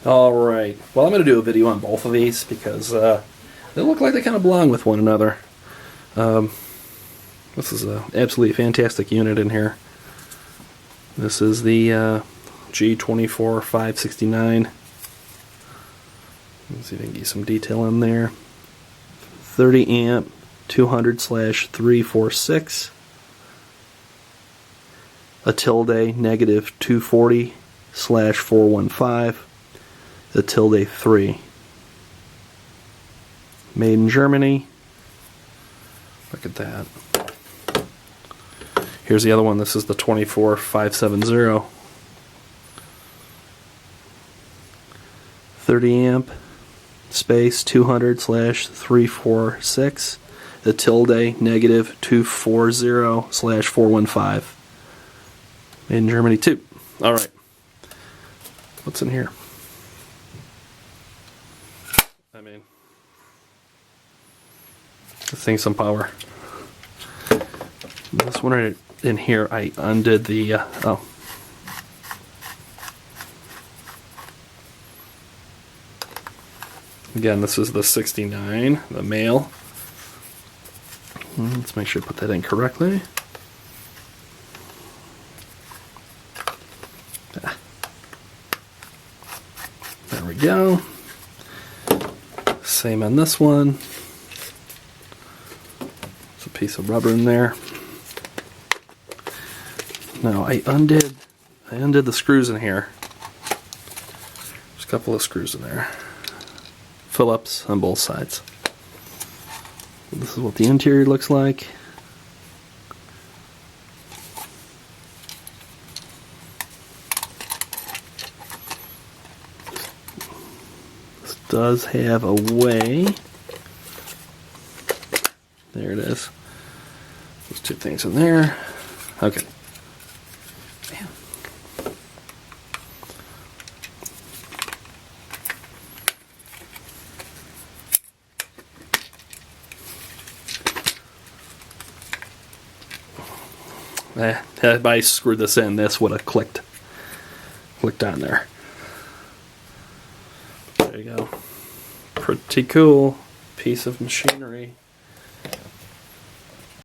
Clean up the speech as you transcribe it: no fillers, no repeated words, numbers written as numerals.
Alright, well I'm going to do a video on both of these because they look like they kind of belong with one another. This is an absolutely fantastic unit in here. This is the G24569. Let's see if I can get some detail in there. 30 amp 200/346. A tilde negative 240/415. The tilde 3. Made in Germany. Look at that. Here's the other one. This is the 24570. 30 amp space 200/346. The tilde negative 240/415. Made in Germany too. Alright. What's in here? I mean, this thing's some power. This one right in here, I undid the, oh. Again, this is the 69, the male. Let's make sure I put that in correctly. There we go. Same on this one. There's a piece of rubber in there. Now I undid the screws in here. There's a couple of screws in there. Phillips on both sides. This is what the interior looks like. This does have a way. There it is. Those two things in there. Okay. If I screwed this in, this would have clicked on there. There you go. Pretty cool piece of machinery.